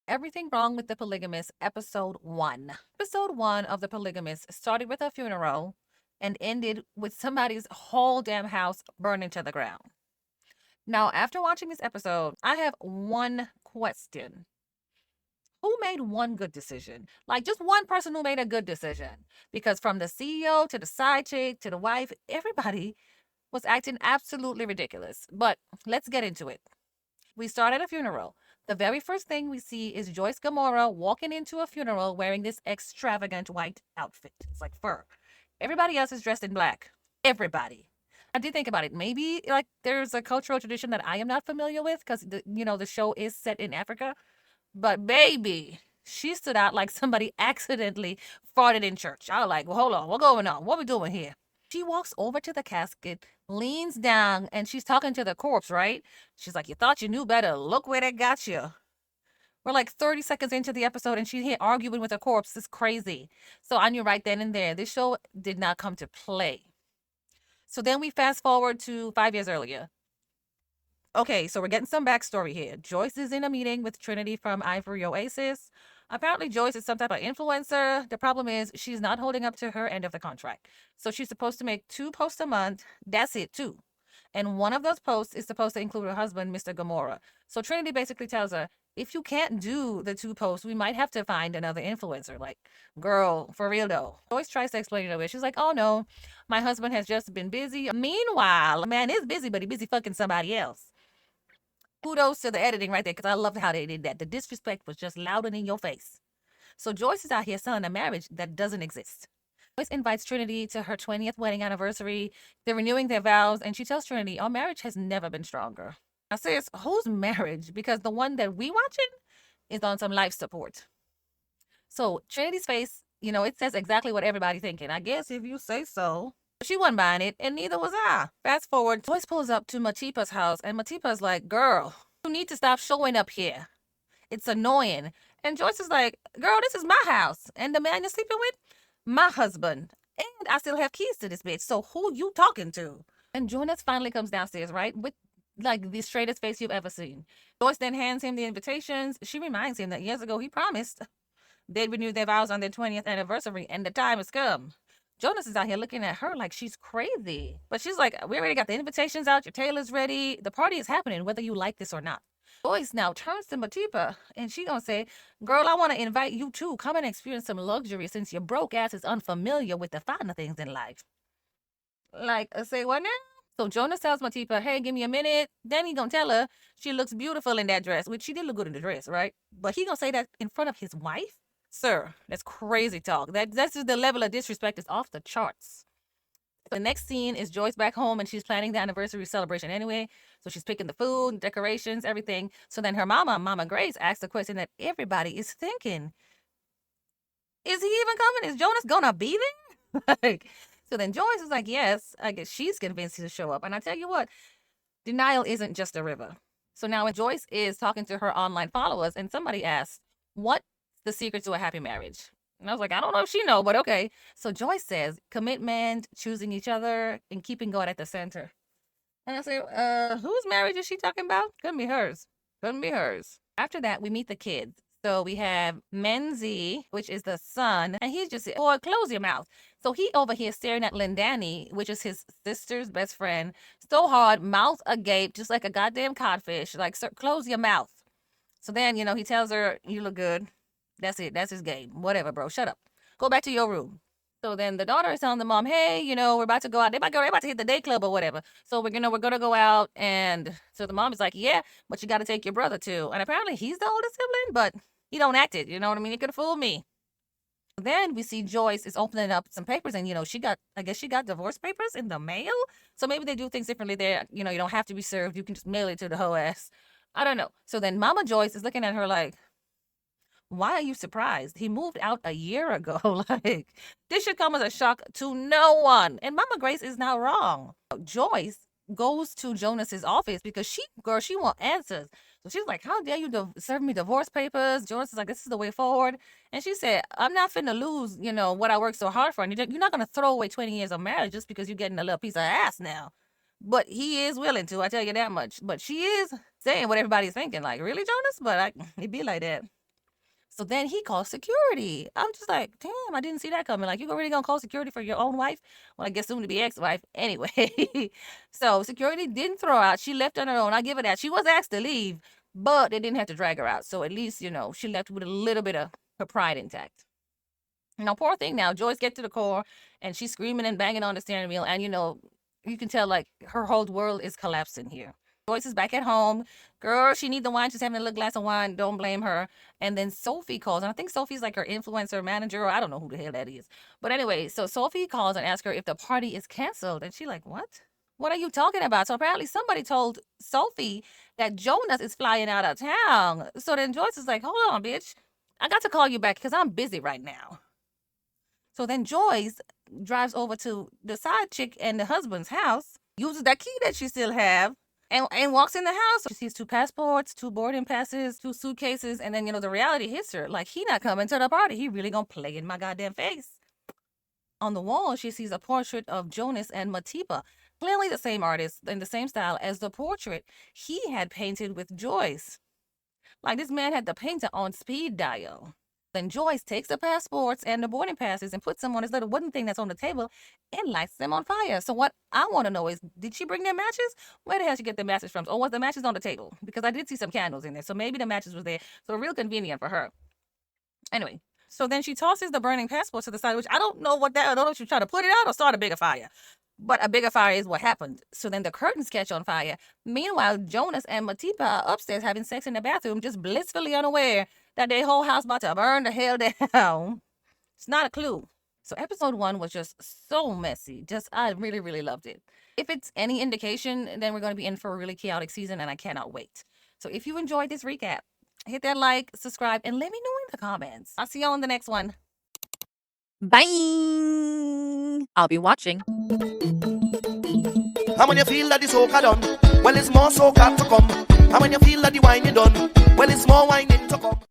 Everything Wrong with the Polygamist, Episode 1. Episode 1 of The Polygamist started with a funeral and ended with somebody's whole damn house burning to the ground. Now, after watching this episode, I have one question. Who made one good decision? Like, just one person who made a good decision. Because from the CEO to the side chick to the wife, everybody was acting absolutely ridiculous. But let's get into it. We start at a funeral. The very first thing we see is Joyce Gamora walking into a funeral wearing this extravagant white outfit. It's like fur. Everybody else is dressed in black. Everybody. I did think about it. Maybe like there's a cultural tradition that I am not familiar with because the show is set in Africa. But baby, she stood out like somebody accidentally farted in church. I was like, well, hold on, what's going on? What we doing here? She walks over to the casket, leans down, and she's talking to the corpse, right? She's like, you thought you knew better. Look where they got you. We're like 30 seconds into the episode and she's here arguing with a corpse. It's crazy. So I knew right then and there, this show did not come to play. So then we fast forward to 5 years earlier. Okay, so we're getting some backstory here. Joyce is in a meeting with Trinity from Ivory Oasis. Apparently, Joyce is some type of influencer. The problem is she's not holding up to her end of the contract. So she's supposed to make 2 posts a month. That's it, too. And one of those posts is supposed to include her husband, Mr. Gamora. So Trinity basically tells her, if you can't do the 2 posts, we might have to find another influencer. Like, girl, for real though. Joyce tries to explain it away. She's like, oh no, my husband has just been busy. Meanwhile, a man is busy, but he's busy fucking somebody else. Kudos to the editing right there, because I loved how they did that. The disrespect was just loud and in your face. So Joyce is out here selling a marriage that doesn't exist. Joyce invites Trinity to her 20th wedding anniversary. They're renewing their vows, and she tells Trinity, our marriage has never been stronger. Now, sis, whose marriage? Because the one that we watching is on some life support. So Trinity's face, it says exactly what everybody's thinking. I guess if you say so. She wasn't buying it, and neither was I. Fast forward, Joyce pulls up to Matipa's house, and Matipa's like, girl, you need to stop showing up here. It's annoying. And Joyce is like, girl, this is my house. And the man you're sleeping with, my husband. And I still have keys to this bitch. So who you talking to? And Jonas finally comes downstairs, right? With like the straightest face you've ever seen. Joyce then hands him the invitations. She reminds him that years ago he promised they'd renew their vows on their 20th anniversary, and the time has come. Jonas is out here looking at her like she's crazy. But she's like, we already got the invitations out. Your tailor's ready. The party is happening, whether you like this or not. Joyce now turns to Matipa, and she gonna say, girl, I want to invite you too. Come and experience some luxury since your broke ass is unfamiliar with the finer things in life. Like, say what now? So Jonas tells Matipa, hey, give me a minute. Then he gonna tell her she looks beautiful in that dress, which she did look good in the dress, right? But he gonna say that in front of his wife? Sir, that's crazy talk. That's just the level of disrespect is off the charts. The next scene is Joyce back home and she's planning the anniversary celebration anyway. So she's picking the food, decorations, everything. So then her Mama Grace, asks the question that everybody is thinking. Is he even coming? Is Jonas gonna be there? So then Joyce is like, yes, I guess she's convinced to show up. And I tell you what, denial isn't just a river. So now when Joyce is talking to her online followers and somebody asks, what's the secret to a happy marriage? And I was like, I don't know if she know, but okay. So Joyce says, commitment, choosing each other, and keeping God at the center. And I say, whose marriage is she talking about? Couldn't be hers. Couldn't be hers. After that, we meet the kids. So we have Menzi, which is the son, and he's just, boy, close your mouth. So he over here staring at Lindani, which is his sister's best friend, so hard, mouth agape, just like a goddamn codfish. Like, sir, close your mouth. So then, he tells her, you look good. That's it. That's his game. Whatever, bro. Shut up. Go back to your room. So then the daughter is telling the mom, hey, we're about to go out. They're about to hit the day club or whatever. So we're gonna go out. And so the mom is like, yeah, but you got to take your brother too. And apparently he's the oldest sibling, but he don't act it. You know what I mean? He could have fooled me. Then we see Joyce is opening up some papers and, I guess she got divorce papers in the mail. So maybe they do things differently there. You don't have to be served. You can just mail it to the hoe ass. I don't know. So then Mama Joyce is looking at her like, why are you surprised? He moved out a year ago. Like, this should come as a shock to no one. And Mama Grace is not wrong. Joyce goes to Jonas's office because she wants answers. So she's like, how dare you serve me divorce papers? Jonas is like, this is the way forward. And she said, I'm not finna lose, what I worked so hard for. And you're not going to throw away 20 years of marriage just because you're getting a little piece of ass now. But he is willing to, I tell you that much. But she is saying what everybody's thinking. Like, really, Jonas? But it be like that. So then he called security. I'm just like, damn, I didn't see that coming. Like, you really gonna call security for your own wife? Well, I guess soon to be ex-wife. Anyway, so security didn't throw her out. She left on her own. I give her that. She was asked to leave, but they didn't have to drag her out. So at least, she left with a little bit of her pride intact. Now, poor thing now, Joyce gets to the core and she's screaming and banging on the steering wheel. And, you can tell like her whole world is collapsing here. Joyce is back at home. Girl, she need the wine. She's having a little glass of wine. Don't blame her. And then Sophie calls. And I think Sophie's like her influencer manager. Or I don't know who the hell that is. But anyway, so Sophie calls and asks her if the party is canceled. And she's like, what? What are you talking about? So apparently somebody told Sophie that Jonas is flying out of town. So then Joyce is like, hold on, bitch. I got to call you back because I'm busy right now. So then Joyce drives over to the side chick and the husband's house, uses that key that she still have, and walks in the house. She sees 2 passports, 2 boarding passes, 2 suitcases, and then, the reality hits her. Like, he not coming to the party. He really gonna play in my goddamn face. On the wall, she sees a portrait of Jonas and Matipa, clearly the same artist in the same style as the portrait he had painted with Joyce. Like, this man had the painter on speed dial. Then Joyce takes the passports and the boarding passes and puts them on his little wooden thing that's on the table and lights them on fire. So what I want to know is, did she bring their matches? Where the hell did she get the matches from? Or was the matches on the table? Because I did see some candles in there. So maybe the matches was there. So real convenient for her. Anyway, so then she tosses the burning passport to the side, which I don't know I don't know if she was trying to put it out or start a bigger fire. But a bigger fire is what happened. So then the curtains catch on fire. Meanwhile, Jonas and Matipa are upstairs having sex in the bathroom, just blissfully unaware that their whole house about to burn the hell down. It's not a clue. So episode 1 was just so messy. I really, really loved it. If it's any indication, then we're going to be in for a really chaotic season, and I cannot wait. So if you enjoyed this recap, hit that like, subscribe, and let me know in the comments. I'll see y'all in the next one. Bye. I'll be watching. And when you feel that the soca done, well, it's more soca to come. And when you feel that the wine is done, well, it's more wine to come.